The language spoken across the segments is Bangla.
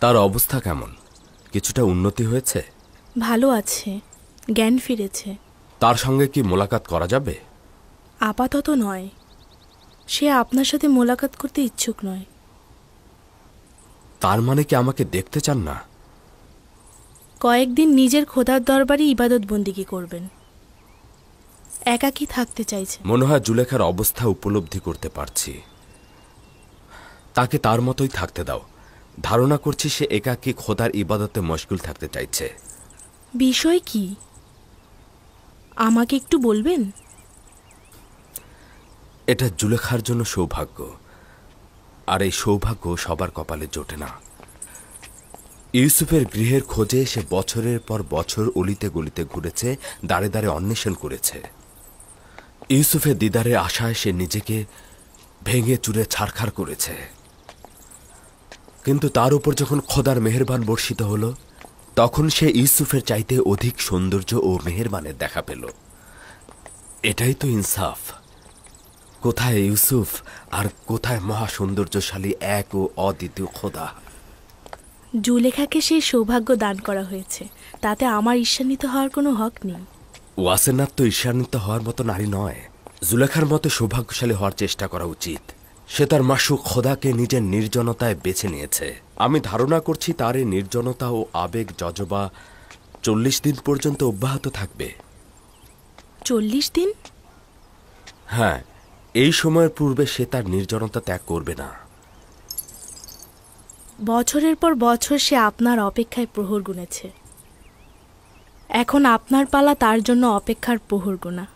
তার অবস্থা কেমন? কিছুটা উন্নতি হয়েছে? ভালো আছে, জ্ঞান ফিরেছে। তার সঙ্গে কি মোলাকাত করা যাবে? আপাতত নয়, সে আপনার সাথে মোলাকাত করতে ইচ্ছুক নয়। তার মানে কি আমাকে দেখতে চান না? কয়েকদিন নিজের খোদার দরবারে ইবাদত বন্দিগি করবেন। একাকী থাকতে চাইছে। মনে হয় জুলেখার অবস্থা উপলব্ধি করতে পারছি। তাকে তার মতোই থাকতে দাও। ধারণা করছি সে একাকী খোদার ইবাদতে মশগুল থাকতে চাইছে। বিষয় কি আমাকে একটু বলবেন? এটা জুলেখার জন্য সৌভাগ্য, আর এই সৌভাগ্য সবার কপালে জোটে না। ইউসুফের গৃহের খোঁজে সে বছরের পর বছর অলিতে গলিতে ঘুরেছে, দাঁড়ে দাঁড়ে অন্বেষণ করেছে। ইউসুফের দিদারের আশায় সে নিজেকে ভেঙে চুরে ছারখার করেছে। কিন্তু তার উপর যখন খোদার মেহেরবান বর্ষিত হল, তখন সে ইউসুফের চাইতে অধিক সৌন্দর্য ও মেহেরবানের দেখা পেল। এটাই তো ইনসাফ। কোথায় ইউসুফ আর কোথায় মহা সৌন্দর্যশালী এক ও অদ্বিতীয় খোদা? জুলেখাকে সেই সৌভাগ্য দান করা হয়েছে, তাতে আমার ঈর্ষান্বিত হওয়ার কোনো হক নেই। ওয়াসেনাথ তো ঈর্ষান্বিত হওয়ার মতো নারী নয়। জুলেখার মতো সৌভাগ্যশালী হওয়ার চেষ্টা করা উচিত। সে তার মাসুক খোদাকে নিজের নির্জনতায় বেছে নিয়েছে। আমি ধারণা করছি তার এই নির্জনতা ও আবেগ জজবা 40 দিন পর্যন্ত অব্যাহত থাকবে। 40 দিন? হ্যাঁ, এই সময়ের পূর্বে সে তার নির্জনতা ত্যাগ করবে না। বছরের পর বছর সে আপনার অপেক্ষায় প্রহর গুনেছে। এখন আপনার পালা তার জন্য অপেক্ষার প্রহর গোনা।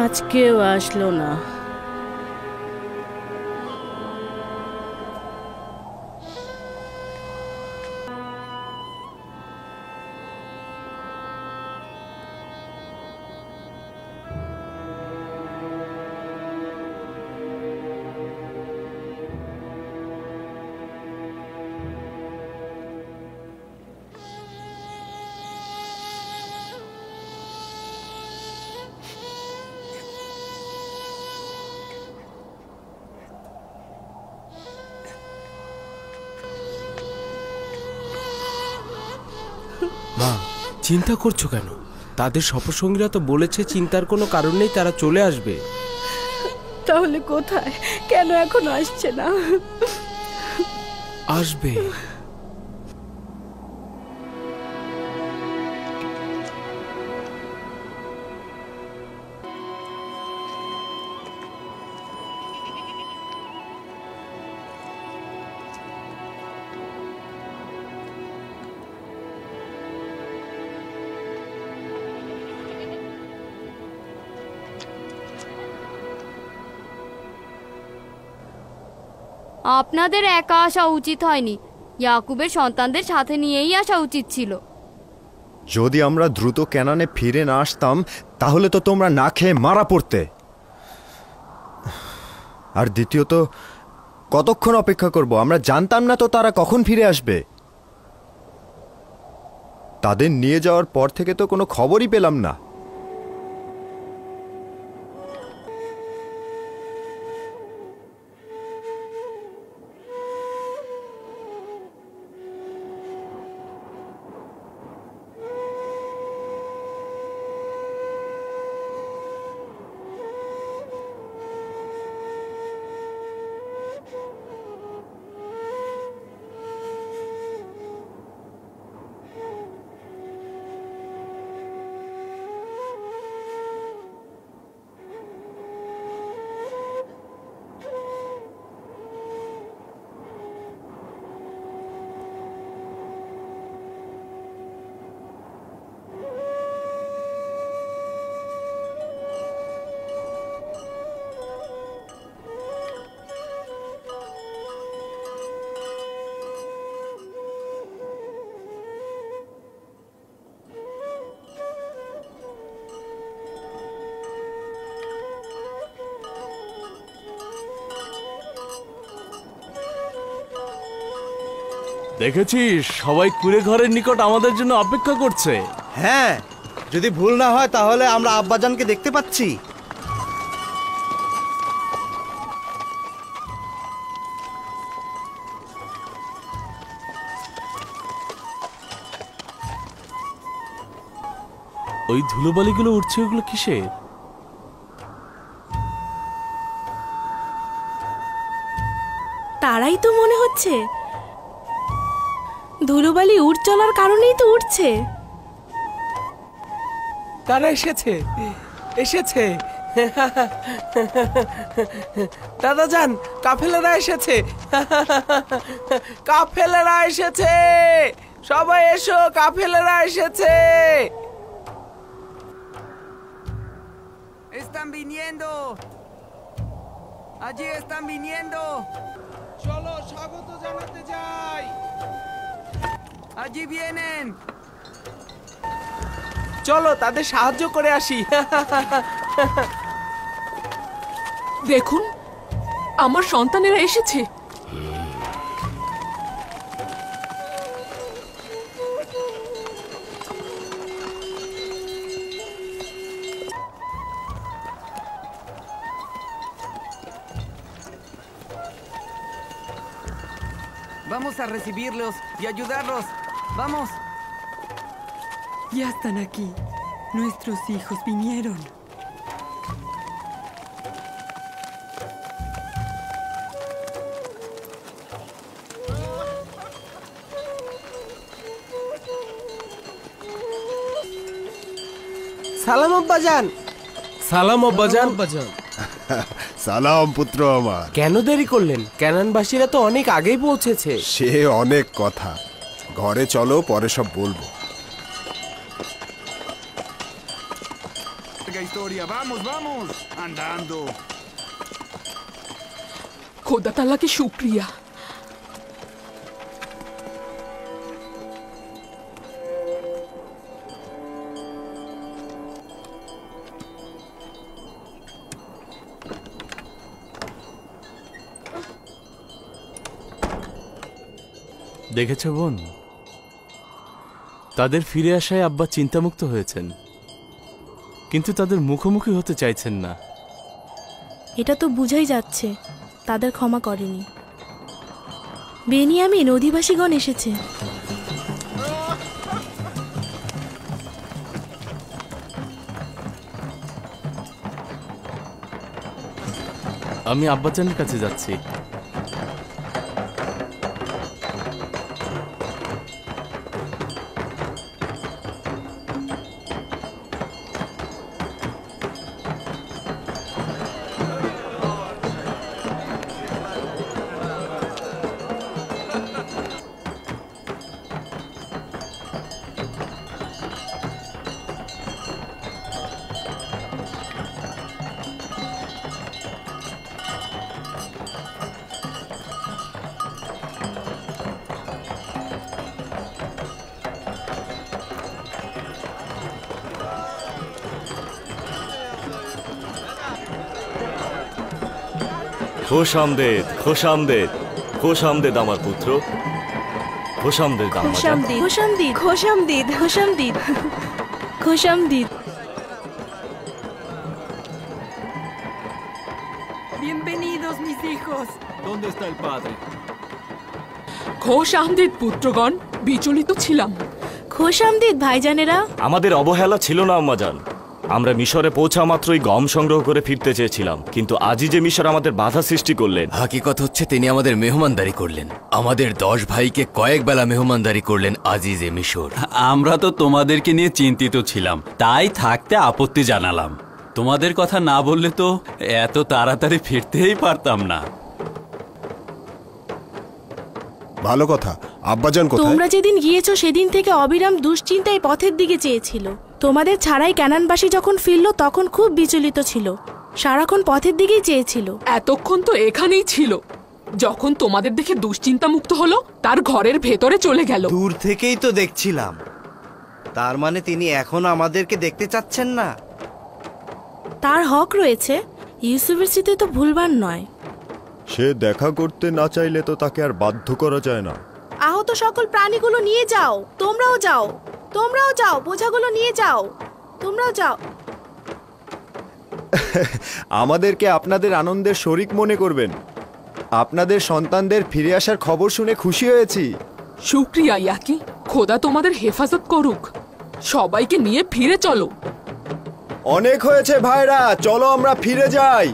আজকেও আসলো না। মা, চিন্তা করছো কেন? তাদের সফরসঙ্গীরা তো বলেছে চিন্তার কোনো কারণ নেই, তারা চলে আসবে। তাহলে কোথায়? কেন এখন আসছে না? আসবে। আপনাদের একা আসা উচিত হয়নি, ইয়াকুবের সন্তানদের সাথে নিয়েই আসা উচিত ছিল। যদি আমরা দ্রুত কেনানে ফিরে না আসতাম, তাহলে তো তোমরা না খেয়ে মারা পড়তে। আর দ্বিতীয়ত, কতক্ষণ অপেক্ষা করব? আমরা জানতাম না তো তারা কখন ফিরে আসবে। তাদের নিয়ে যাওয়ার পর থেকে তো কোনো খবরই পেলাম না। দেখেছিস সবাই কুড়ে ঘরের নিকট আমাদের জন্য অপেক্ষা করছে। হ্যাঁ, যদি ভুল না হয় তাহলে আমরা আব্বাজানকে দেখতে পাচ্ছি। ওই ধুলোবালিগুলো উঠছে, ওগুলো কিসের? তারাই তো মনে হচ্ছে। ধুলোবালি উড় চলার কারণেই তো উঠছে। তারা এসেছে, এসেছে। দাদা যান, কাফেলারা এসেছে, কাফেলারা এসেছে, সবাই এসো, কাফেলারা এসেছে। Están viniendo. Allí están viniendo. চলো স্বাগত জানাতে যাই। Allí vienen. চলো তাদের সাহায্য করে আসি। দেখুন, আমার সন্তানেরা এসেছে। Vamos a recibirlos y ayudarlos. Vamos. Ya están aquí. Nuestros hijos vinieron. সালাম আব্বাজান। সালাম আব্বাজান। সালাম পুত্র আমার। কেন দেরি করলেন? ক্যানানবাসীরা তো অনেক আগেই পৌঁছেছে। সে অনেক কথা, ঘরে চলো, পরে সব বলবো। Historia. Vamos, vamos. Andando. খোদা তাআলাকে শুকরিয়া। দেখেছ বোন, তাদের ফিরে আসায় আব্বা চিন্তামুক্ত হয়েছেন, কিন্তু তাদের মুখোমুখি হতে চাইছেন না। এটা তো বুঝাই যাচ্ছে তাদের ক্ষমা করেনি। বেনিয়ামিন অধিবাসীগণ এসেছে। আমি আব্বাজানের কাছে যাচ্ছি। খোশ আমদেদ, খোশ আমদেদ, খোশ আমদেদ আমার পুত্র, খোশ আমদেদ আমার। খোশামদিদ, খোশামদিদ, খোশামদিদ, খোশামদিদ, খোশামদিদ। Bienvenidos mis hijos. ¿Dónde está el padre? খোশ আমদেদ পুত্রগণ, বিচলিত ছিলাম। খোশামদিদ ভাইজানেরা। আমাদের অবহেলা ছিল না আম্মাজান। আমরা মিশরে পৌঁছা মাত্রই গম সংগ্রহ করে ফিরতে চেয়েছিলাম, কিন্তু আজই যে মিশর আমাদের বাধা সৃষ্টি করলেন। হাকিকত হচ্ছে তিনি আমাদের মেহমানদারি করলেন। আমাদের 10 ভাইকে কয়েক বেলা মেহমানদারি করলেন আজিজে মিশর। আমরা তো তোমাদেরকে নিয়ে চিন্তিত ছিলাম, তাই থাকতে আপত্তি জানালাম। তোমাদের কথা না বললে তো এত তাড়াতাড়ি ফিরতেই পারতাম না। ভালো কথা। আব্বাজান কোথায়? তোমরা যেদিন গিয়েছো সেদিন থেকে অবিরাম দুশ্চিন্তায় পথের দিকে চেয়েছিল। তোমাদের ছাড়াই ক্যানানবাসী যখন ফিরল তখন খুব বিচলিত ছিল, সারাক্ষণ পথের দিকেই চেয়েছিল। এতক্ষণ তো এখানেই ছিল, যখন তোমাদের দেখে দুশ্চিন্তা মুক্ত হলো তার ঘরের ভেতরে চলে গেল। দূর থেকেই তো দেখছিলাম। তার মানে তিনি এখন আমাদেরকে দেখতে চাচ্ছেন না। তার হক রয়েছে, ইউসুফের স্মৃতি তো ভুলবার নয়। সে দেখা করতে না চাইলে তো তাকে আর বাধ্য করা যায় না। আহ আহত সকল প্রাণীগুলো নিয়ে যাও। তোমরাও যাও, তোমরাও যাও, বোঝাগুলো নিয়ে যাও, তোমরাও যাও। আমাদেরকে আপনাদের আনন্দের শরিক মনে করবেন। আপনাদের সন্তানদের ফিরে আসার খবর শুনে খুশি হয়েছি। শুক্রিয়া ইয়াকি, খোদা তোমাদের হেফাজত করুক। সবাইকে নিয়ে ফিরে চলো। অনেক হয়েছে ভাইরা, চলো আমরা ফিরে যাই।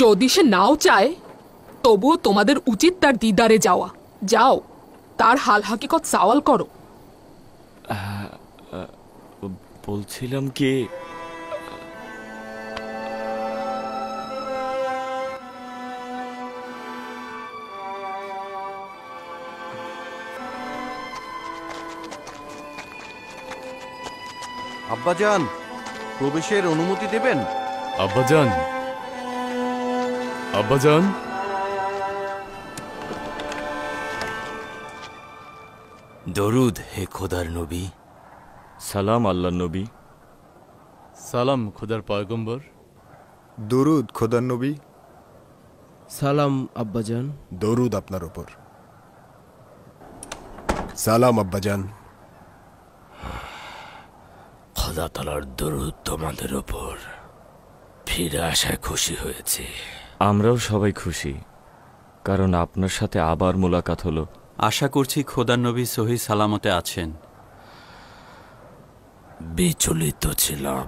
যদি সে নাও চায় তবুও তোমাদের উচিত তার দিদারে যাওয়া। যাও, তার হাল হাকিকত সওয়াল করো। বলছিলাম কি, আব্বাজান, প্রবেশের অনুমতি দেবেন? আব্বাজান, আব্বাজান। দরুদ হে খোদার নবী। সালাম আল্লাহর নবী। সালাম খোদার পয়গম্বর। দরুদ খোদার নবী। সালাম আব্বাজান। দরুদ আপনার ওপর। সালাম আব্বাজান। খোদা তাআলার দরুদ তোমাদের ওপর। ফিরে আসায় খুশি হয়েছি। আমরাও সবাই খুশি, কারণ আপনার সাথে আবার মোলাকাত হলো। আশা করছি খোদার নবী সহি সালামতে আছেন। বিচলিত ছিলাম,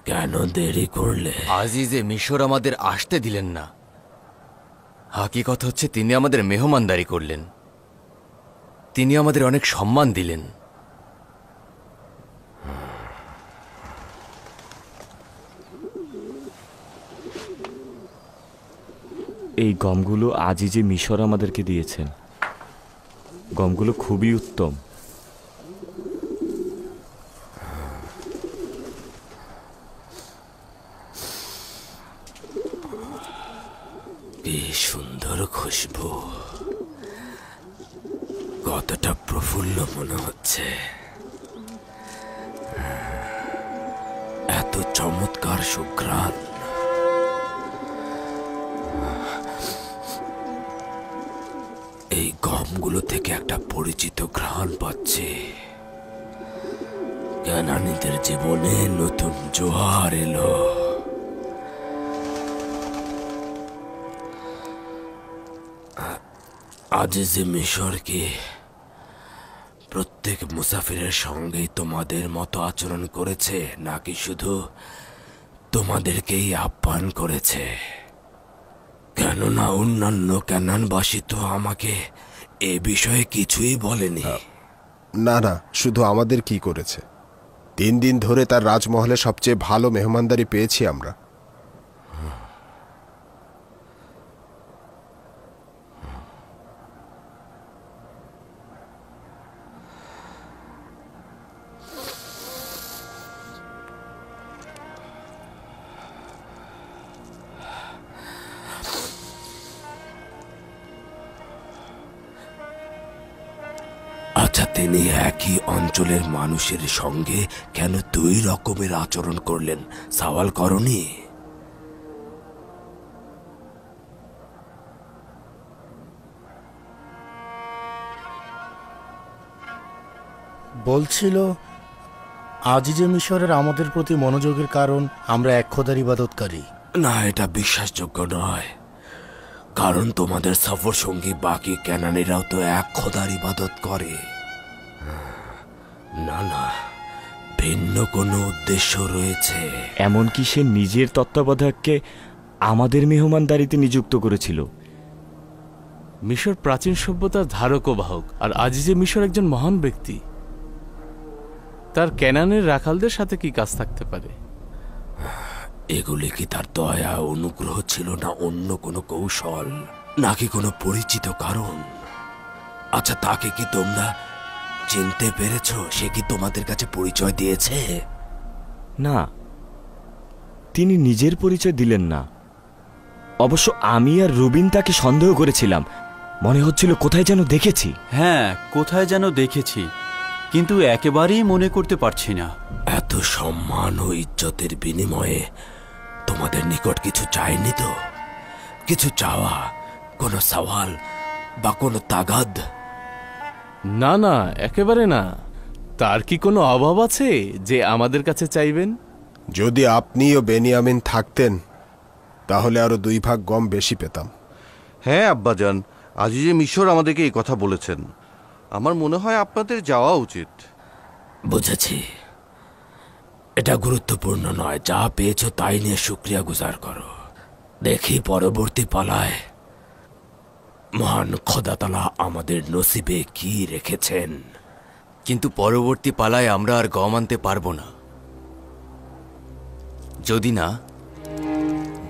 কেন দেরি করলে? আজিজে মিশর আমাদের আসতে দিলেন না। হাকিকত হচ্ছে তিনি আমাদের মেহমানদারি করলেন, তিনি আমাদের অনেক সম্মান দিলেন। এই গমগুলো আজই যে মিশর আমাদেরকে দিয়েছেন, গমগুলো খুবই উত্তম। কি সুন্দর খুশবু, কতটা প্রফুল্ল মনে হচ্ছে। এত চমৎকার সুঘ্রাণ। এই গমগুলো থেকে একটা পরিচিত ঘ্রাণ পাচ্ছি। কানানীদের জীবনে নতুন জোয়ার এলো। আজিজে মিশর কি প্রত্যেক মুসাফিরের সঙ্গেই তোমাদের মতো আচরণ করেছে, নাকি শুধু তোমাদেরকেই আহ্বান করেছে? কেননা অন্যান্য কানানবাসী তো আমাকে এ বিষয়ে কিছুই বলেনি। না না, শুধু আমাদের কি করেছে। 3 দিন ধরে তার রাজমহলে সবচেয়ে ভালো মেহমানদারি পেয়েছি আমরা। আচ্ছা, তিনি একই অঞ্চলের মানুষের সঙ্গে কেন 2 রকমের আচরণ করলেন, সওয়াল করনি? বলছিল আজিজে মিশরের আমাদের প্রতি মনোযোগের কারণ আমরা এক খোদার ইবাদতকারী। না, এটা বিশ্বাসযোগ্য নয়, কারণ তোমাদের সফর সঙ্গী বাকি ক্যানানিরাও তো এক খোদার ইবাদত করে। না না, ভিন্ন কোনো উদ্দেশ্য রয়েছে। এমনকি সে নিজের তত্ত্বাবধায়ককে আমাদের মেহমানদারিতে নিযুক্ত করেছিল। মিশর প্রাচীন সভ্যতার ধারক ও বাহক, আর আজিজে মিশর একজন মহান ব্যক্তি। তার ক্যানানের রাখালদের সাথে কি কাজ থাকতে পারে? এগুলি কি তার দয়া অনুগ্রহ ছিল, না অন্য কোনো কৌশল, নাকি কোনো পরিচিত কারণ? আচ্ছা, তাকে কি তোমরা চিনতে পেরেছ? সে কি তোমাদের কাছে পরিচয় দিয়েছে? না, তিনি নিজের পরিচয় দিলেন না। অবশ্য আমি আর রুবিন তাকে সন্দেহ করেছিলাম, মনে হচ্ছিল কোথায় যেন দেখেছি। হ্যাঁ, কোথায় যেন দেখেছি, কিন্তু একেবারেই মনে করতে পারছি না। এত সম্মান ও ইজ্জতের বিনিময়ে তোমাদের নিকট কিছু চাইনি তো? কিছু চাওয়া, কোনো সওয়াল বা কোনো তাগাদ? না না, একেবারে না। তার কি কোনো অভাব আছে যে আমাদের কাছে চাইবেন? যদি আপনি ও বেনিয়ামিন থাকতেন তাহলে আরো 2 ভাগ গম বেশি পেতাম। হ্যাঁ আব্বাজান, আজিজে মিশর আমাদেরকে এই কথা বলেছেন। আমার মনে হয় আপনাদের যাওয়া উচিত। বুঝেছি, এটা গুরুত্বপূর্ণ নয়। যা পেয়েছো তাই নিয়ে শুকরিয়া গুজার করো। দেখি পরবর্তী পালায় মহান খোদা তাআলা আমাদের নসিবে কি রেখেছেন। কিন্তু পরবর্তী পালায় আমরা আর গম আনতে পারবো না, যদি না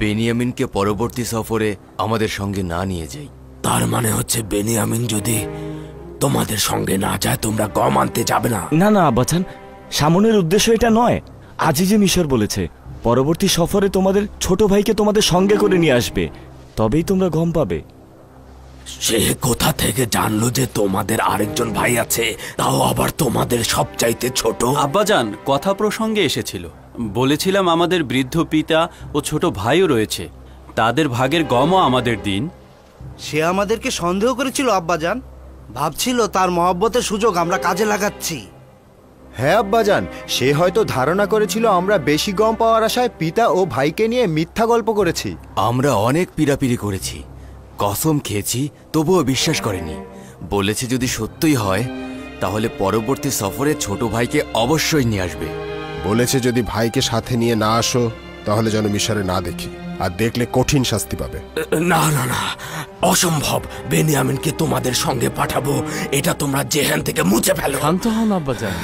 বেনিয়ামিনকে পরবর্তী সফরে আমাদের সঙ্গে না নিয়ে যাই। তার মানে হচ্ছে বেনিয়ামিন যদি তোমাদের সঙ্গে না যায় তোমরা গম আনতে যাবে না? না না আব্বাজান, সামনের উদ্দেশ্য এটা নয়। আজিজে মিশর বলেছে পরবর্তী সফরে তোমাদের ছোট ভাইকে তোমাদের সঙ্গে করে নিয়ে আসবে, তবেই তোমরা গম পাবে। সে কোথা থেকে জানলো যে তোমাদের আরেকজন ভাই আছে, তাও আবার তোমাদের সবচাইতে ছোট? আব্বাজান, কথা প্রসঙ্গে এসেছিল। বলেছিলাম আমাদের বৃদ্ধ পিতা ও ছোট ভাইও রয়েছে, তাদের ভাগের গমও আমাদের দিন। সে আমাদেরকে সন্দেহ করেছিল আব্বাজান, ভাবছিল তার মহব্বতের সুযোগ আমরা কাজে লাগাচ্ছি। হ্যাঁ আব্বাজান, সে হয়তো ধারণা করেছিল আমরা বেশি গম পাওয়ার আশায় পিতা ও ভাইকে নিয়ে মিথ্যা গল্প করেছি। আমরা অনেক পীড়াপিড়ি করেছি, কসম খেয়েছি, তবুও বিশ্বাস করেনি। বলেছে যদি সত্যই হয় তাহলে পরবর্তী সফরে ছোট ভাইকে অবশ্যই নিয়ে আসবে। বলেছে যদি ভাইকে সাথে নিয়ে না আসো তাহলে যেন মিশরে না দেখি, আর দেখলে কঠিন শাস্তি পাবে। না না না, অসম্ভব। বেনিয়ামিনকে তোমাদের সঙ্গে পাঠাবো, এটা তোমরা জেহান থেকে মুছে ফেলো। শান্ত হন আব্বাজান।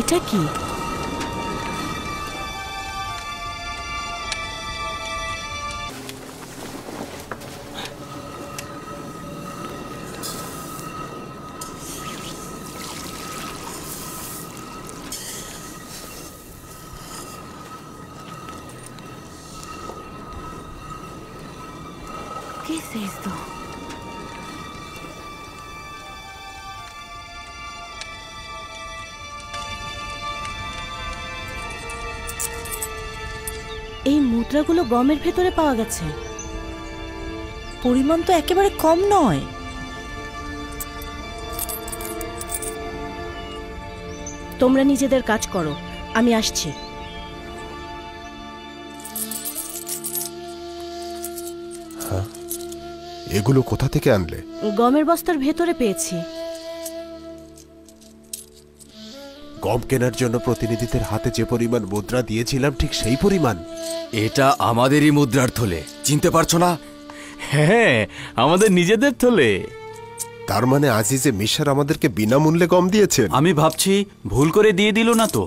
এটা কি? ¿Qué es esto? এই মুদ্রাগুলো গমের ভেতরে পাওয়া গেছে। পরিমাণ তো একেবারে কম নয়। তোমরা নিজেদের কাজ করো, আমি আসছি। হ্যাঁ, এগুলো কোথা থেকে আনলে? গমের বস্তার ভেতরে পেয়েছি। গম কেনার জন্য প্রতিনিধিদের হাতে যে পরিমাণ মুদ্রা দিয়েছিলাম ঠিক সেই পরিমাণ। এটা আমাদেরই মুদ্রার থলে, চিনতে পারছো না? হ্যাঁ, আমাদের নিজেদের থলে। তার মানে আজিজে মিশর আমাদেরকে বিনামূল্যে গম দিয়েছেন? আমি ভাবছি ভুল করে দিয়ে দিল না তো।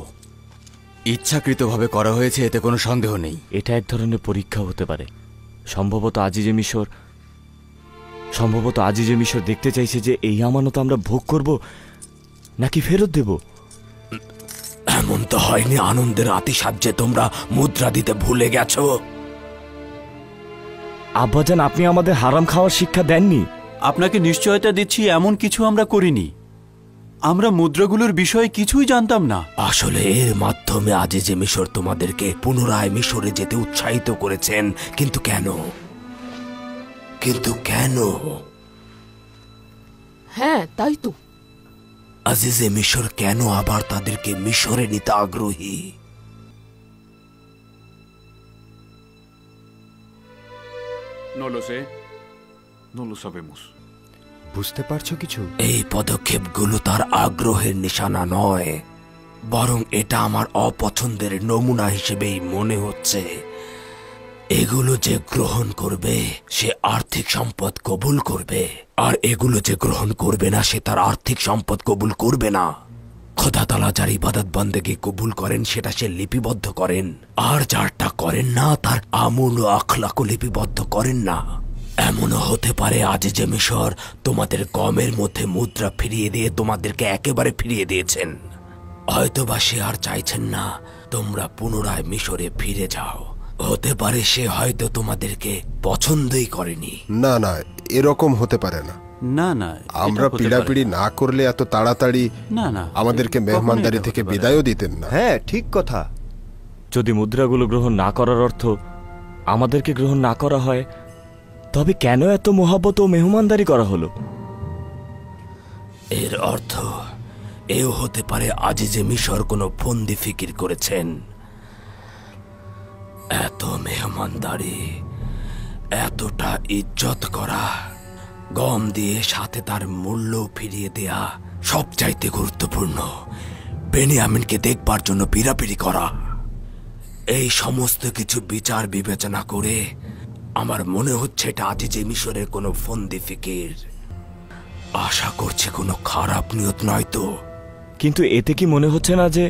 ইচ্ছাকৃতভাবে করা হয়েছে, এতে কোনো সন্দেহ নেই। এটা এক ধরনের পরীক্ষা হতে পারে। সম্ভবত আজিজে মিশর দেখতে চাইছে যে এই আমানত আমরা ভোগ করব নাকি ফেরত দেব। এমন তো হয়নি আনন্দের আতিশয্যে তোমরা মুদ্রা দিতে ভুলে গেছো? আব্বাজান, আপনি আমাদের হারাম খাওয়ার শিক্ষা দেননি। আপনাকে নিশ্চয়তা দিচ্ছি এমন কিছু আমরা করিনি। আমরা মুদ্রাগুলোর বিষয়ে কিছুই জানতাম না। আসলে এর মাধ্যমে আজিজে মিশর তোমাদেরকে পুনরায় মিশরে যেতে উৎসাহিত করেছেন। কিন্তু কেন? হ্যাঁ, তাই তো। আজিজে মিশর কেন আবার তাদেরকে মিশরে নিতে আগ্রহী? No lo sé. No lo sabemos. বুঝতে পারছো কিছু? এই পদক্ষেপগুলো তার আগ্রহের নিশানা নয়, বরং এটা আমার অপছন্দের নমুনা হিসেবেই মনে হচ্ছে। এগুলো যে গ্রহণ করবে সে আর্থিক সম্পদ কবুল করবে, আর এগুলো যে গ্রহণ করবে না সে তার আর্থিক সম্পদ কবুল করবে না। খোদা তাআলা যার ইবাদত বন্দেগী কবুল করেন সেটা সে লিপিবদ্ধ করেন, আর যারটা করেন না তার আমল ও আখলাকও লিপিবদ্ধ করেন না। এমনও হতে পারে আজিজে মিশর তোমাদের গমের মধ্যে মুদ্রা ফিরিয়ে দিয়ে তোমাদেরকে একেবারে ফিরিয়ে দিয়েছেন। হয়তোবা সে আর চাইছেন না তোমরা পুনরায় মিশরে ফিরে যাও। হতে পারে সে হয়তো তোমাদেরকে পছন্দই করেনি। না না, এরকম হতে পারে না। না না, আমরা পিড়াপিড়ি না করলে এত তাড়াতাড়ি না না আমাদেরকে মেহমানদারি থেকে বিদায়ও দিতেন না। হ্যাঁ, ঠিক কথা। যদি মুদ্রাগুলো গ্রহণ না করার অর্থ আমাদেরকে গ্রহণ না করা হয়, তবে কেন এত মহব্বত ও মেহমানদারি করা হলো? এর অর্থ এও হতে পারে আজিজে মিশর কোনো ফন্দি ফিকির করেছেন। এত মেহমানদারি, এতটা ইজ্জত করা, গম দিয়ে সাথে তার মূল্য ফিরিয়ে দেয়া সবচাইতে গুরুত্বপূর্ণ। বেনিয়ামিনকে দেখবার জন্য পিড়াপিড়ি করা, এই সমস্ত কিছু বিচার বিবেচনা করে আমার মনে হচ্ছে এটা আজিজে মিশরের কোনো ফন্দি ফিকির। আশা করছি কোনো খারাপ নিয়ত নয় তো। কিন্তু এতে কি মনে হচ্ছে না যে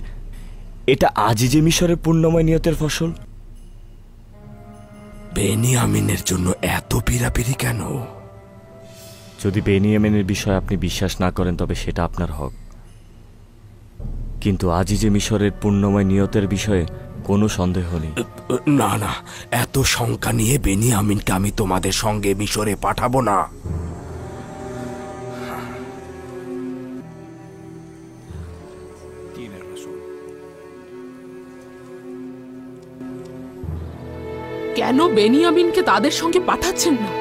এটা আজিজে মিশরের পূর্ণময় নিয়তের ফসল? বেনিয়ামিনের জন্য এত পিড়াপিড়ি কেন? যদি বেনিয়ামিনের বিষয়ে আপনি বিশ্বাস না করেন তবে সেটা আপনার হক, কিন্তু আজিজে মিশরের পূর্ণময় নিয়তের বিষয়ে কোনো সন্দেহ নেই। না না, এত শঙ্কা নিয়ে বেনিয়ামিনকে আমি তোমাদের সঙ্গে মিশরে পাঠাবো না। কেন বেনিয়ামিনকে তাদের সঙ্গে পাঠাচ্ছেন না?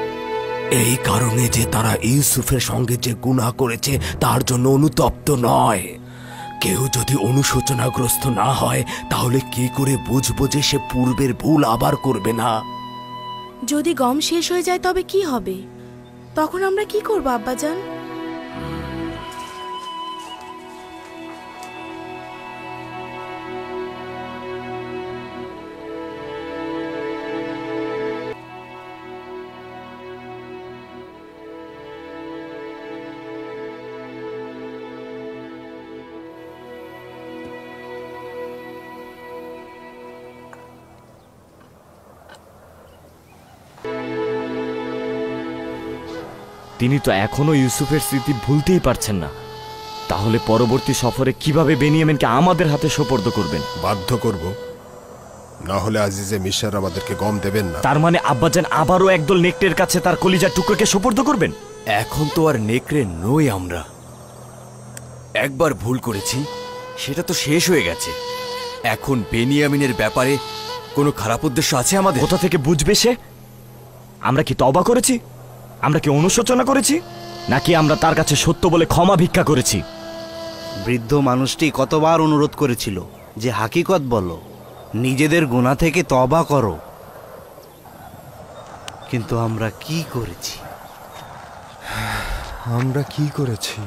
এই কারণে যে তারা ইউসুফের সঙ্গে যে গুনাহ করেছে তার জন্য অনুতপ্ত নয়। কেউ যদি অনুশোচনাগ্রস্ত না হয় তাহলে কি করে বুঝবো যে সে পূর্বের ভুল আবার করবে না? যদি গম শেষ হয়ে যায় তবে কি হবে? তখন আমরা কি করবো আব্বাজান? তিনি তো এখনো ইউসুফের স্মৃতি ভুলতেই পারছেন না। তাহলে পরবর্তী সফরে কিভাবে বেনিয়ামিনকে আমাদের হাতে সোপর্দ করবেন? বাধ্য করব, না হলে আজিজে মিশর আমাদেরকে গম দেবেন না। তার মানে আব্বাজান আবারও একদল নেকড়ের কাছে তার কলিজার টুকরোকে সোপর্দ করবেন? এখন তো আর নেকড়ে নই আমরা। একবার ভুল করেছি, সেটা তো শেষ হয়ে গেছে। এখন বেনিয়ামিনের ব্যাপারে কোনো খারাপ উদ্দেশ্য আছে আমাদের? কোথা থেকে বুঝবে সে? আমরা কি তওবা করেছি? আমরা কি অনুশোচনা করেছি? নাকি আমরা তার কাছে সত্য বলে ক্ষমা ভিক্ষা করেছি? বৃদ্ধ মানুষটি কতবার অনুরোধ করেছিল যে হাকিকত বলো, নিজেদের গুনাহ থেকে তওবা করো, কিন্তু আমরা কি করেছি? আমরা কি করেছি?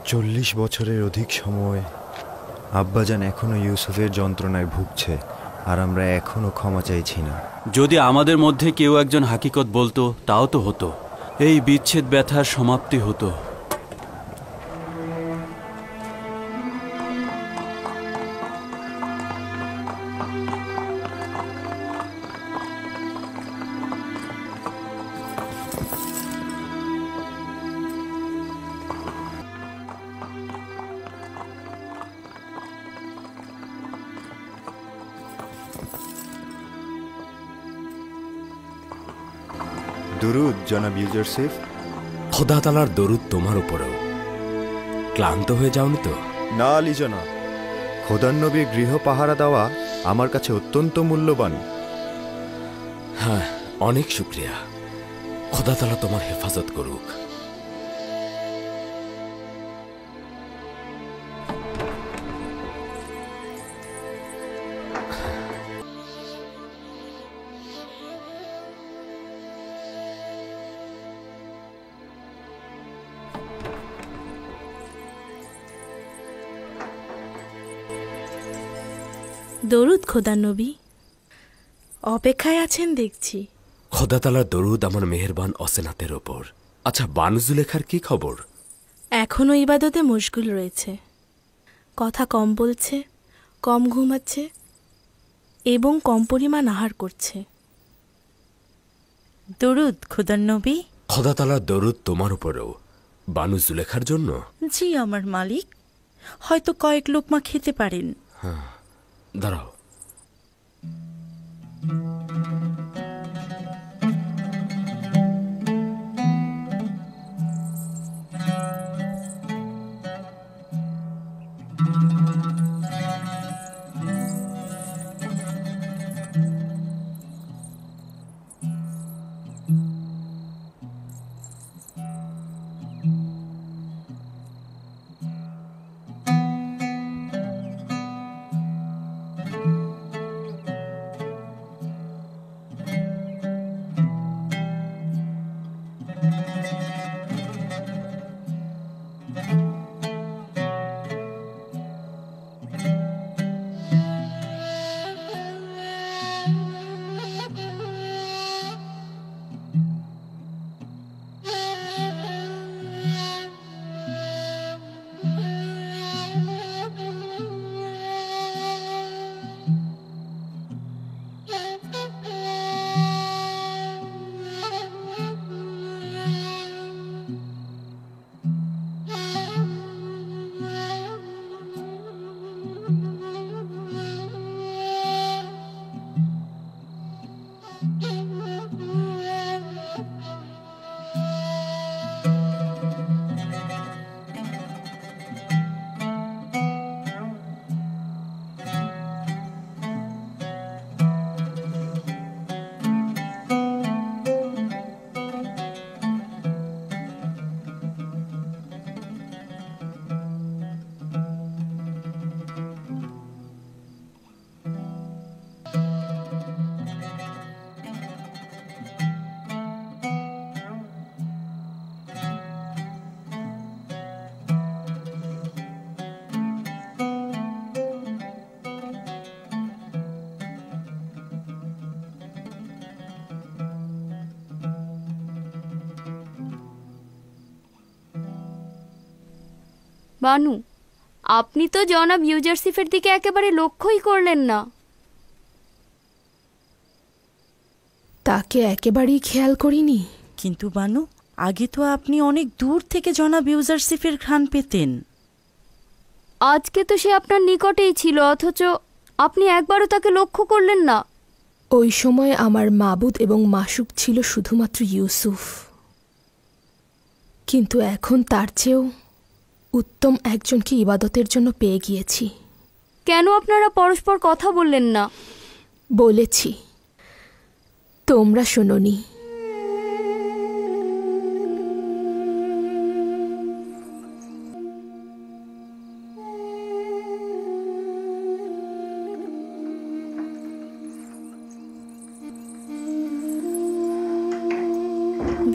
40 বছরের অধিক সময় আব্বাজান এখনো ইউসুফের যন্ত্রণায় ভুগছে, আর আমরা এখনো ক্ষমা চাইছি না। যদি আমাদের মধ্যে কেউ একজন হাকিকত বলতো তাও তো হতো, এই বিচ্ছেদ ব্যথার সমাপ্তি হতো। দুরুদ জনাব ইউজারসিফ। খোদা তাআলার দরুদ তোমার উপরেও। ক্লান্ত হয়ে যাওনি তো? না আলী জনাব, খোদার নবীর গৃহ পাহারা দেওয়া আমার কাছে অত্যন্ত মূল্যবান। হ্যাঁ, অনেক শুক্রিয়া। খোদা তাআলা তোমার হেফাজত করুক। দরুদ খোদার নবী। অপেক্ষায় আছেন দেখছি। খোদা তাআলার দরুদ আমার মেহেরবান অসেনাতের ওপর। আচ্ছা, বানু জুলেখার কি খবর? এখনও ইবাদতে মশগুল রয়েছে। কথা কম বলছে, কম ঘুমাচ্ছে এবং কম পরিমাণ আহার করছে। দরুদ খোদার নবী। খোদা তাআলার দরুদ তোমার উপরেও। বানু জুলেখার জন্য? জি আমার মালিক, হয়তো কয়েক লোকমা খেতে পারেন। হ্যাঁ, দাঁড়াও। বানু, আপনি তো জনাব ইউজারসিফের দিকে একেবারে লক্ষ্যই করলেন না। তাকে একেবারেই খেয়াল করিনি। কিন্তু বানু, আগে তো আপনি অনেক দূর থেকে জনাব ইউজারসিফের ঘ্রাণ পেতেন। আজকে তো সে আপনার নিকটেই ছিল, অথচ আপনি একবারও তাকে লক্ষ্য করলেন না। ওই সময় আমার মাবুদ এবং মাশুক ছিল শুধুমাত্র ইউসুফ, কিন্তু এখন তার চেয়েও উত্তম একজনকে ইবাদতের জন্য পেয়ে গিয়েছি। কেন আপনারা পরস্পর কথা বললেন না? বলেছি, তোমরা শোনোনি।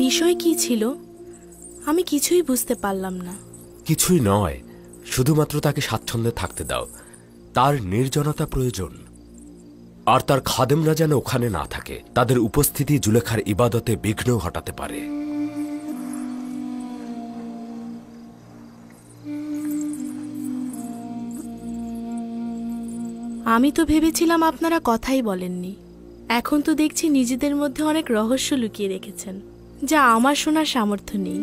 বিষয় কি ছিল আমি কিছুই বুঝতে পারলাম না। কিছুই নয়, শুধুমাত্র তাকে স্বাচ্ছন্দ্যে থাকতে দাও। তার নির্জনতা প্রয়োজন, আর তার খাদেমরা যেন ওখানে না থাকে। তাদের উপস্থিতি জুলেখার ইবাদতে বিঘ্ন ঘটাতে পারে। আমি তো ভেবেছিলাম আপনারা কথাই বলেননি। এখন তো দেখছি নিজেদের মধ্যে অনেক রহস্য লুকিয়ে রেখেছেন, যা আমার শোনার সামর্থ্য নেই।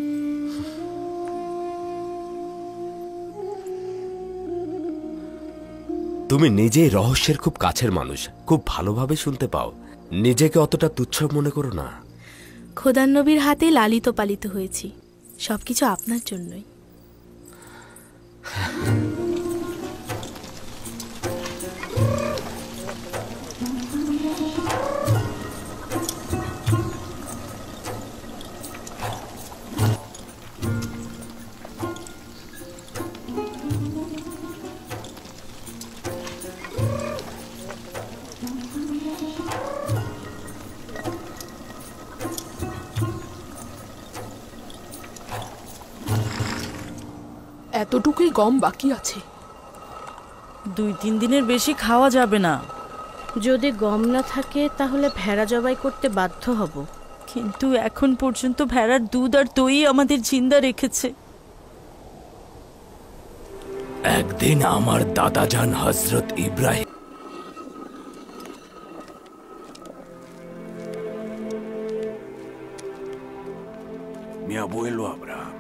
তুমি নিজেই রহস্যের খুব কাছের মানুষ, খুব ভালোভাবে শুনতে পাও। নিজেকে অতটা তুচ্ছ মনে করো না। খোদার নবীর হাতে লালিত পালিত হয়েছি, সবকিছু আপনার জন্যই। এতটুকুই গম বাকি আছে। 2-3 দিনের বেশি খাওয়া যাবে না। যদি গম না থাকে তাহলে ভেড়া জবাই করতে বাধ্য হব। কিন্তু এখন পর্যন্ত ভেড়ার দুধ আর দই আমাদের জিন্দা রেখেছে। একদিন আমার দাদাজান হযরত ইব্রাহিম Mi abuelo Abraham.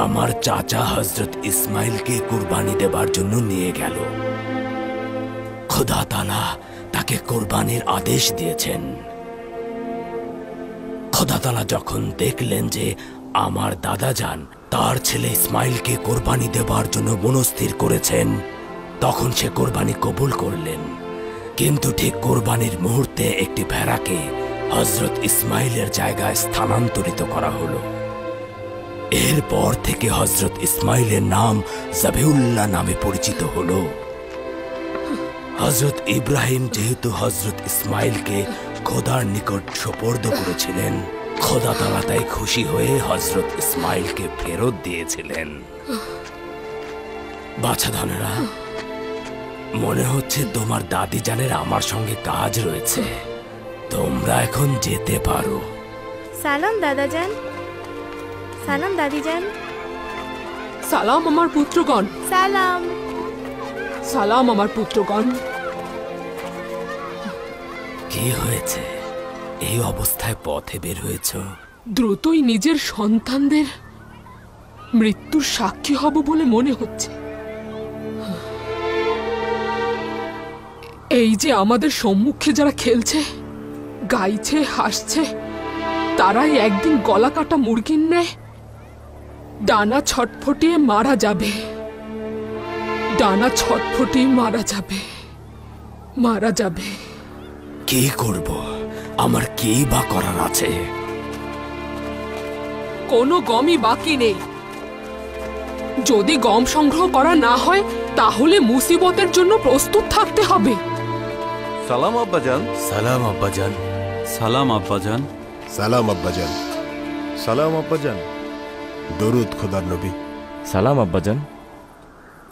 আমার চাচা হযরত ইসমাইলকে কুরবানি দেবার জন্য নিয়ে গেল। খোদা তাআলা তাকে কুরবানির আদেশ দিয়েছেন। খোদা তাআলা যখন দেখলেন যে আমার দাদাজান তার ছেলে ইসমাইলকে কোরবানি দেবার জন্য মনস্থির করেছেন, তখন সে কোরবানি কবুল করলেন। কিন্তু ঠিক কোরবানির মুহূর্তে একটি ভেড়াকে হযরত ইসমাইলের জায়গায় স্থানান্তরিত করা হলো। এরপর থেকে হযরত ইসমাইলের নাম জাবিউল্লাহ নামে পরিচিত হলো। হযরত ইব্রাহিম যেহেতু হযরত ইসমাইলকে খোদার নিকট সোপর্দ করেছিলেন, খোদা তাআলা তাই খুশি হয়ে হযরত ইসমাইলকে ফেরত দিয়েছিলেন। বাছাধনেরা, মনে হচ্ছে তোমার দাদি জানের আমার সঙ্গে কাজ রয়েছে। তোমরা এখন যেতে পারো। সালাম দাদাজান। সালাম দাদিজান। সালাম আমার পুত্রগণ। সালাম। সালাম আমার পুত্রগণ। কি হয়েছে? এই অবস্থায় পথে বের হয়েছ? দ্রুতই নিজের সন্তানদের মৃত্যুর সাক্ষী হব বলে মনে হচ্ছে। এই যে আমাদের সম্মুখে যারা খেলছে, গাইছে, হাসছে, তারাই একদিন গলা কাটা মুরগির ন্যায় ডানা ছটফটিয়ে মারা যাবে। ডানা ছটফটিয়ে মারা যাবে, মারা যাবে। কি করব? আমার কি বা করার আছে? কোনো গমই বাকি নেই। যদি গম সংগ্রহ করা না হয় তাহলে মুসিবতের জন্য প্রস্তুত থাকতে হবে। সালাম আব্বাজান। সালাম আব্বাজান। সালাম আব্বাজান। সালাম আব্বাজান। সালাম আব্বাজান। দরুদ খোদার নবী। সালাম আব্বাজান।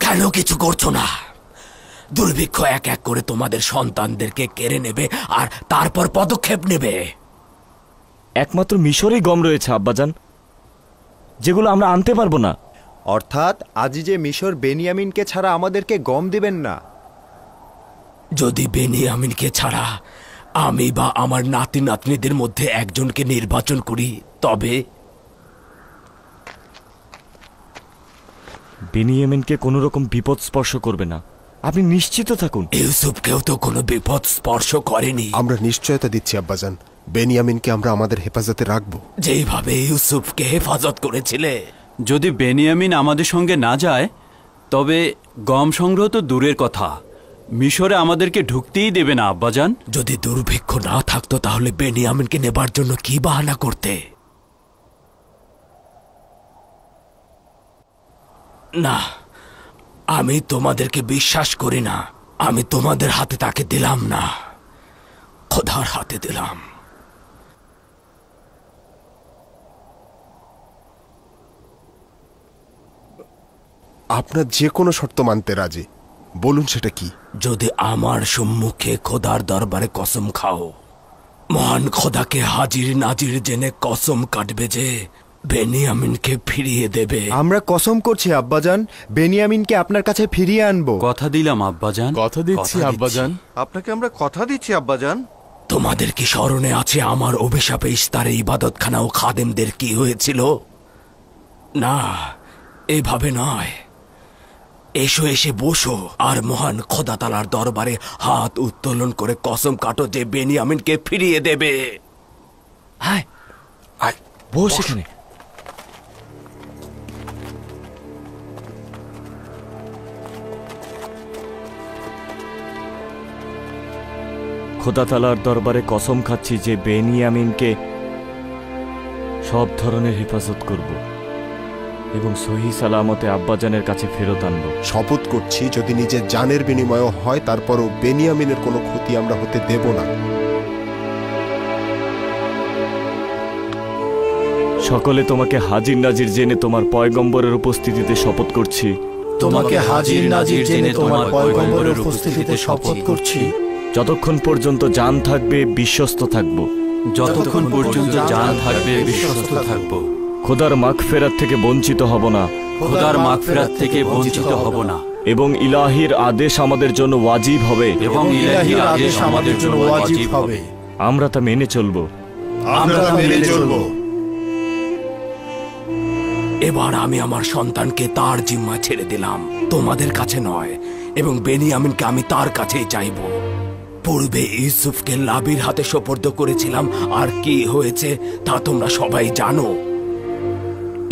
কেন কিছু করছো না? দুর্ভিক্ষ এক এক করে তোমাদের সন্তানদেরকে কেড়ে নেবে আর তারপর পদক্ষেপ নেবে। একমাত্র মিশরেই গম রয়েছে আব্বাজান, যেগুলো আমরা আনতে পারবো না। অর্থাৎ আজিজে মিশর বেনিয়ামিনকে ছাড়া আমাদেরকে গম দিবেন না। যদি বেনিয়ামিনকে ছাড়া আমি বা আমার নাতি নাতনিদের মধ্যে একজনকে নির্বাচন করি, তবে বেনিয়ামিনকে কোনো রকম বিপদ স্পর্শ করবে না, আপনি নিশ্চিত থাকুন। ইউসুফকেও তো কোনো বিপদ স্পর্শ করেনি। আমরা নিশ্চয়তা দিচ্ছি আব্বাজান, বেনিয়ামিনকে আমরা আমাদের হেফাজতে রাখব, যেইভাবে ইউসুফকে হেফাজত করেছিলে। যদি বেনিয়ামিন আমাদের সঙ্গে না যায় তবে গম সংগ্রহ তো দূরের কথা, মিশরে আমাদেরকে ঢুকতেই দেবে না আব্বাজান। যদি দুর্ভিক্ষ না থাকতো তাহলে বেনিয়ামিনকে নেবার জন্য কি বাহানা করতে? না, আমি তোমাদেরকে বিশ্বাস করি না। আমি তোমাদের হাতে তাকে দিলাম না, খোদার হাতে দিলাম। আপনার যে কোনো শর্ত মানতে রাজি, বলুন সেটা কি? যদি আমার সম্মুখে খোদার দরবারে কসম খাও, মহান খোদাকে হাজির নাজির জেনে কসম কাটবে যে বেনিয়ামিনকে ফিরিয়ে দেবে। আমরা কসম করছি আব্বাজান, বেনিয়ামিনকে আপনার কাছে ফিরিয়ে আনবো। কথা দিলাম আব্বাজান। কথা দিচ্ছি আব্বাজান। আপনাকে আমরা কথা দিচ্ছি আব্বাজান। তোমাদের কি স্মরণে আছে আমার অভিশাপে ইস্তারে ইবাদতখানা ও খাদেমদের কি হয়েছিল? না, এভাবে নয়। এসো, এসে বসো আর মহান খোদা তাআলার দরবারে হাত উত্তোলন করে কসম কাটো যে বেনিয়ামিনকে ফিরিয়ে দেবে। হায়, বস এখানে। খোদা তাআলার দরবারে কসম খাচ্ছি যে বেনিয়ামিনকে সব ধরনের হেফাজত করব এবং সহি সালামতে আব্বাজানের কাছে ফেরত আনব। শপথ করছি যদি নিজের জানের বিনিময়ও হয় তারপরও বেনিয়ামিনের কোনো ক্ষতি আমরা হতে দেব না। সকলে তোমাকে হাজির নাজির জেনে তোমার পয়গম্বরের উপস্থিতিতে শপথ করছি তোমাকে হাজির নাজির জেনে তোমার পয়গম্বরের উপস্থিতিতে শপথ করছি, যতক্ষণ পর্যন্ত জান থাকবে বিশ্বস্ত থাকব, যতক্ষণ পর্যন্ত জান থাকবে বিশ্বস্ত থাকব, খোদার মাগফিরাত থেকে বঞ্চিত হব না, খোদার মাগফিরাত থেকে বঞ্চিত হব না, এবং ইলাহির আদেশ আমাদের জন্য ওয়াজিব হবে, এবং ইলাহির আদেশ আমাদের জন্য ওয়াজিব হবে। আমরা তা মেনে চলব। এবার আমি আমার সন্তানকে তার জিম্মা ছেড়ে দিলাম, তোমাদের কাছে নয়, এবং বেনিয়ামিনকে আমি তার কাছেই চাইব। পূর্বে ইউসুফকে লাবির হাতে সোপর্দ করেছিলাম, আর কি হয়েছে তা তোমরা সবাই জানো।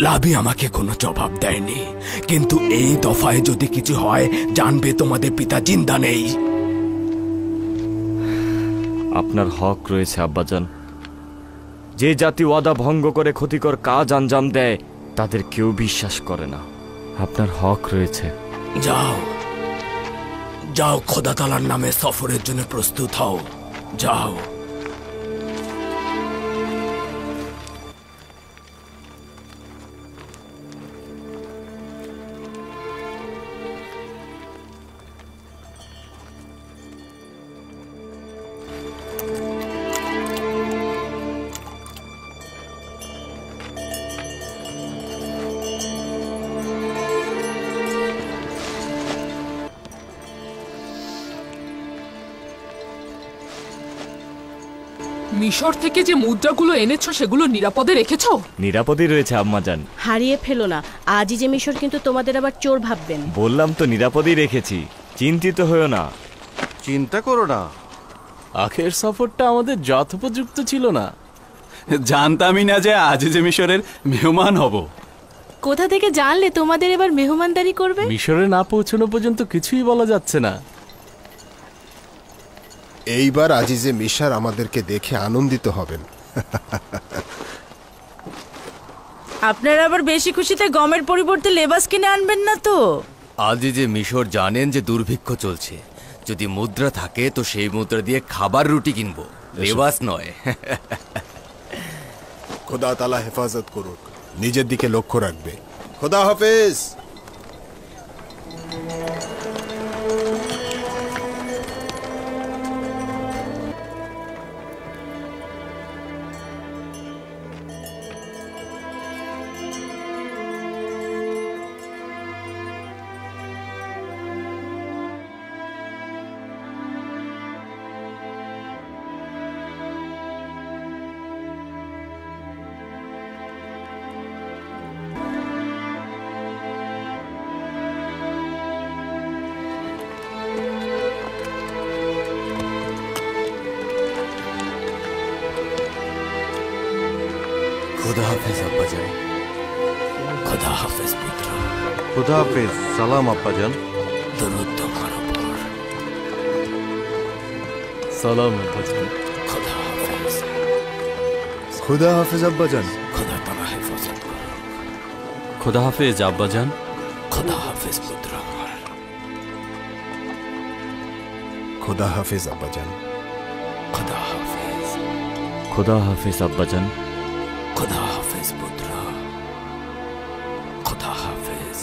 লাবি আমাকে কোনো জবাব দেয়নি, কিন্তু এই দফায় যদি কিছু হয় জানবে তোমাদের পিতা জিন্দা নেই। আপনার হক রয়েছে আব্বাজান। যে জাতি ওয়াদা ভঙ্গ করে ক্ষতিকর কাজ আঞ্জাম দেয় তাদের কেউ বিশ্বাস করে না। আপনার হক রয়েছে। যাও যাও, খোদা তাআলার নামে সফরের জন্য প্রস্তুত হও, যাও। মিশর থেকে যে মুদ্রাগুলো এনেছো সেগুলো নিরাপদে রেখেছো? নিরাপদই রয়েছে আম্মাজান। হারিয়ে ফেলো না, আজই যে মিশর কিন্তু তোমাদের আবার চোর ভাববেন। বললাম তো নিরাপদই রেখেছি, চিন্তিত হয়েও না। চিন্তা করো না। আখের সফরটা আমাদের যথোপযুক্ত ছিল না। জানতামই না যে আজিজে মিশরের মেহমান হব। কোথা থেকে জানলে তোমাদের এবার মেহমানদারি করবে? মিশরে না পৌঁছানো পর্যন্ত কিছুই বলা যাচ্ছে না। এইবার আজিজে মিশর আমাদেরকে দেখে আনন্দিত হবেন। আপনারা আবার বেশি খুশিতে গমের পরিবর্তে লেবাস কিনে আনবেন না তো? আজিজে মিশর জানেন যে দুর্ভিক্ষ চলছে, যদি মুদ্রা থাকে তো সেই মুদ্রা দিয়ে খাবার রুটি কিনবো, লেবাস নয়। খোদা তাআলা হেফাজত করুক, নিজের দিকে লক্ষ্য রাখবে। খোদা হাফেজ। খোদা হাফেজ আব্বাজান। খোদা হাফেজ পুত্র। খোদা হাফেজ। সালাম আব্বাজান। দরুদ তোমার উপর। সালাম আব্বাজান। খোদা হাফেজ। খোদা হাফেজ আব্বাজান। খোদা তাআলা হেফাজত করুক। খোদা হাফেজ আব্বাজান। খোদা হাফেজ পুত্র। খোদা হাফেজ আব্বাজান। খোদা হাফেজ। খোদা হাফেজ আব্বাজান। খোদা হাফেজ পুত্র। খোদা হাফেজ।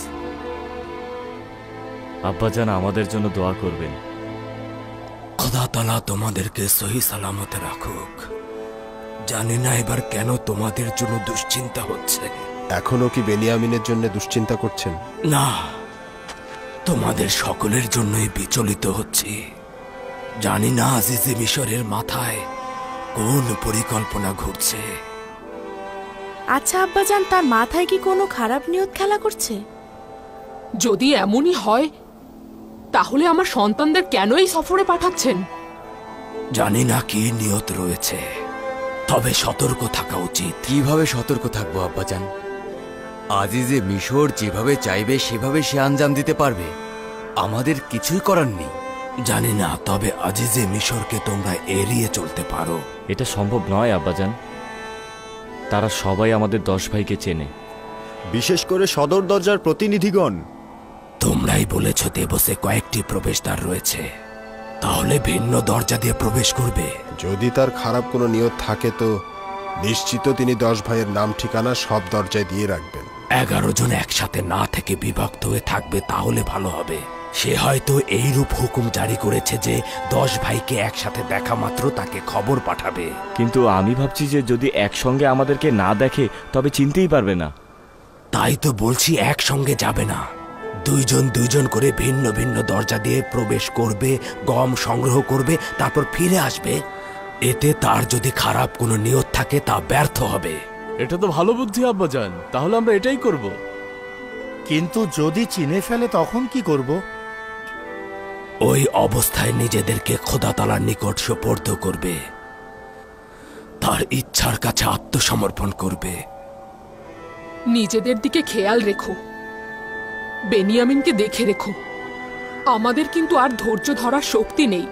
আব্বাজান আমাদের জন্য দোয়া করবেন। খোদা তাআলা তোমাদেরকে সহি সালামতে রাখুক। জানি না এবার কেন তোমাদের জন্য দুশ্চিন্তা হচ্ছে। এখনো কি বেনিয়ামিনের জন্য দুশ্চিন্তা করছেন? না, তোমাদের সকলের জন্যই বিচলিত হচ্ছি। জানি না আজিজে মিশরের মাথায় কোন পরিকল্পনা ঘুরছে। আচ্ছা আব্বাজান, তার মাথায় কি কোনো খারাপ নিয়ত খেলা করছে? যদি এমনই হয় তাহলে আমার সন্তানদের কেন এই সফরে পাঠাচ্ছেন? জানি না কি নিয়ত রয়েছে, তবে সতর্ক থাকা উচিত। কিভাবে সতর্ক থাকবো আব্বাজান? আজিজে মিশর যেভাবে চাইবে সেভাবে সে আঞ্জাম দিতে পারবে, আমাদের কিছুই করার নেই। জানি না, তবে আজিজে মিশরকে তোমরা এড়িয়ে চলতে পারো। এটা সম্ভব নয় আব্বাজান। তারা সবাই আমাদের 10 ভাইকে চেনে, বিশেষ করে সদর দরজার প্রতিনিধিগণ। তোমরাই বলেছ দেবসে কয়েকটি প্রবেশদ্বার রয়েছে, তাহলে ভিন্ন দরজা দিয়ে প্রবেশ করবে। যদি তার খারাপ কোনো নিয়ত থাকে তো নিশ্চিত তিনি 10 ভাইয়ের নাম ঠিকানা সব দরজায় দিয়ে রাখবেন। 11 জন একসাথে না থেকে বিভক্ত হয়ে থাকবে তাহলে ভালো হবে। সে হয়তো এইরূপ হুকুম জারি করেছে যে 10 ভাইকে একসাথে দেখা মাত্র তাকে খবর পাঠাবে। কিন্তু আমি ভাবছি যে যদি একসঙ্গে আমাদেরকে না দেখে তবে চিনতেই পারবে না। তাই তো বলছি একসঙ্গে যাবে না, দুইজন করে ভিন্ন ভিন্ন দরজা দিয়ে প্রবেশ করবে, গম সংগ্রহ করবে, তারপর ফিরে আসবে। এতে তার যদি খারাপ কোনো নিয়ত থাকে তা ব্যর্থ হবে। এটা তো ভালো বুদ্ধি আব্বাজান, তাহলে আমরা এটাই করব। কিন্তু যদি চিনে ফেলে তখন কি করব? ওই অবস্থায় নিজেদেরকে খোদা তাআলার নিকট সুপর্দ করবে, তার ইচ্ছার কাছে আত্মসমর্পণ করবে। নিজেদের দিকে খেয়াল রেখো, বেনিয়ামিনকে দেখে রেখো। আমাদের কিন্তু আর ধৈর্য ধরার শক্তি নেই।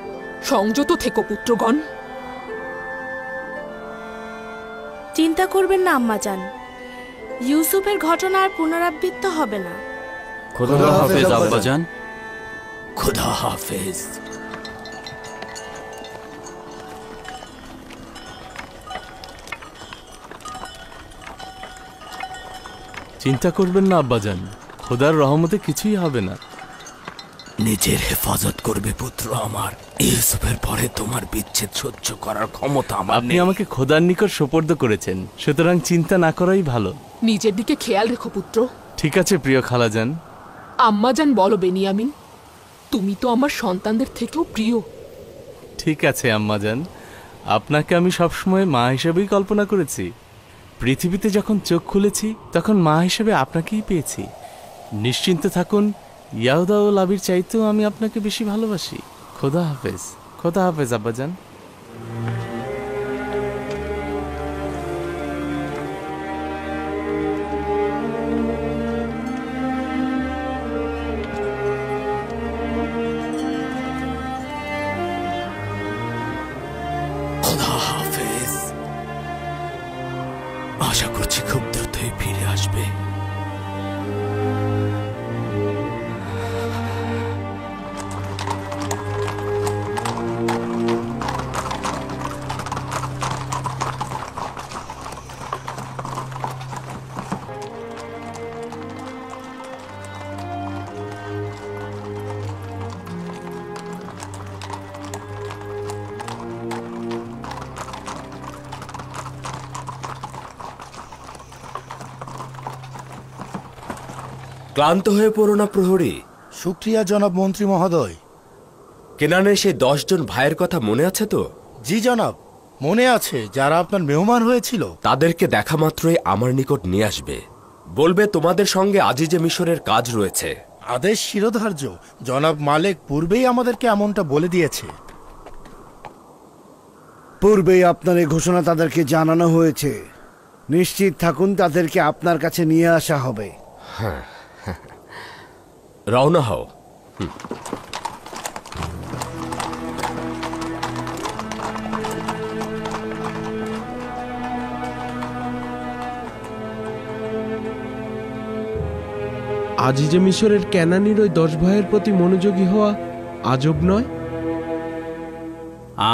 সংযত থেকো পুত্রগণ। চিন্তা করবেন না আম্মাজান, ইউসুফের ঘটনা আর পুনরাবৃত্ত হবে না। খোদা হাফেজ আব্বাজান। খোদা হাফেজ। চিন্তা করবেন না আব্বাজান, খোদার রহমতে কিছুই হবে না। নিজের হেফাজত করবে পুত্র আমার। ইউসুফের পরে তোমার বিচ্ছেদ সহ্য করার ক্ষমতা আমার আপনি নেই। আমাকে খোদার নিকট সোপর্দ করেছেন, সুতরাং চিন্তা না করাই ভালো। নিজের দিকে খেয়াল রেখো পুত্র। ঠিক আছে প্রিয় খালাজান। আম্মাজান বলো বেনিয়ামিন, তুমি তো আমার সন্তানদের থেকেও প্রিয়। ঠিক আছে আম্মাজান, আপনাকে আমি সবসময় মা হিসেবেই কল্পনা করেছি। পৃথিবীতে যখন চোখ খুলেছি তখন মা হিসেবে আপনাকেই পেয়েছি। নিশ্চিন্তে থাকুন, ইয়াহুদা ও লাবির চাইতেও আমি আপনাকে বেশি ভালোবাসি। খোদা হাফেজ। খোদা হাফেজ আব্বাজান। খোদা হাফেজ। আশা করছি খুব দ্রুতই ফিরে আসবে। ক্লান্ত হয়ে পড়ো না প্রহরী। শুক্রিয়া জনাব মন্ত্রী মহোদয়। কেনানের সেই 10 জন ভাইয়ের কথা মনে আছে তো? জি জনাব, মনে আছে, যারা আপনার মেহমান হয়েছিল। তাদেরকে দেখা মাত্রই আমার নিকট নিয়ে আসবে। বলবে তোমাদের সঙ্গে আজিজে মিশরের কাজ রয়েছে। আদেশ শিরোধার্য। জনাব মালেক পূর্বেই আমাদেরকে এমনটা বলে দিয়েছে। পূর্বেই আপনার এই ঘোষণা তাদেরকে জানানো হয়েছে। নিশ্চিত থাকুন তাদেরকে আপনার কাছে নিয়ে আসা হবে। হ্যাঁ, রওনা হও। আজিজে মিশরের ক্যানানির ওই 10 ভাইয়ের প্রতি মনোযোগী হওয়া আজব নয়?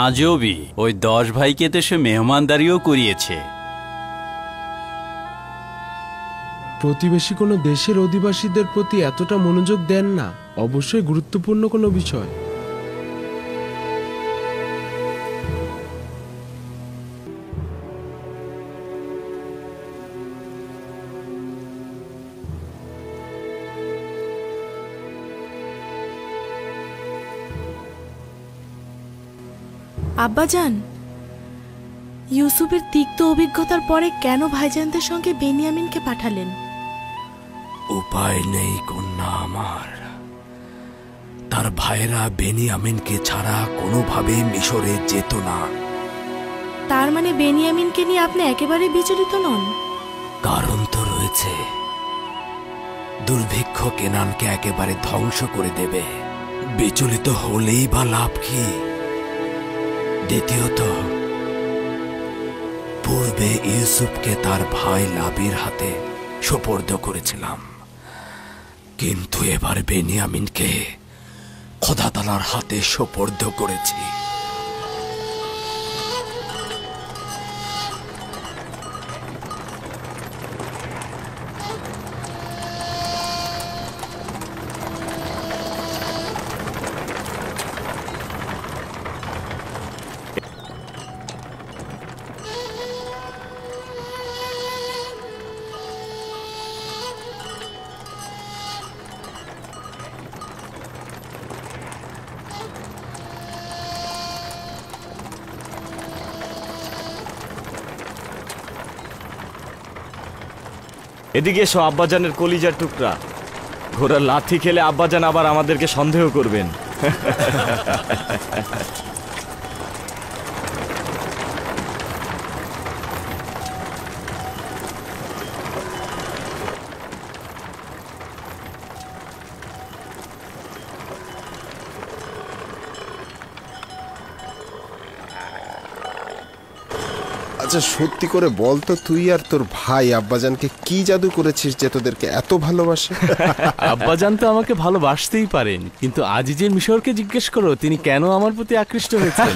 আজবই। ওই 10 ভাইকে তো সে মেহমানদারিও করিয়েছে। প্রতিবেশী কোনো দেশের অধিবাসীদের প্রতি এতটা মনোযোগ দেন না, অবশ্যই গুরুত্বপূর্ণ কোনো বিষয়। আব্বাজান, ইউসুফের তিক্ত অভিজ্ঞতার পরে কেন ভাইজানদের সঙ্গে বেনিয়ামিনকে পাঠালেন? উপায় নেই কন্যা আমার। তার ভাইরা বেনিয়ামিনকে ছাড়া কোনোভাবেই মিশরে যেত না। তার মানে বেনিয়ামিনকে নিয়ে আপনি একেবারে বিচলিত নন? কারণ তো রয়েছে। দুর্ভিক্ষ কেনানকে একেবারে ধ্বংস করে দেবে। বিচলিত হলেই বা লাভ কি? দ্বিতীয়ত, পূর্বে ইউসুফকে তার ভাই লাবির হাতে সোপর্দ করেছিলাম, কিন্তু এবার বেনিয়ামিনকে খোদা তাআলার হাতে সোপর্দ করেছি। এদিকে এসো আব্বাজানের কলিজার টুকরা। ঘোড়ার লাথি খেলে আব্বাজান আবার আমাদেরকে সন্দেহ করবেন। আচ্ছা সত্যি করে বল তো, তুই আর তোর ভাই আব্বাজানকে কি জাদু করেছিস যে তোদেরকে এত ভালোবাসে? আব্বাজান তো আমাকে ভালোবাসতেই পারেন, কিন্তু আজিজে মিশরকে জিজ্ঞেস করো তিনি কেন আমার প্রতি আকৃষ্ট হয়েছেন।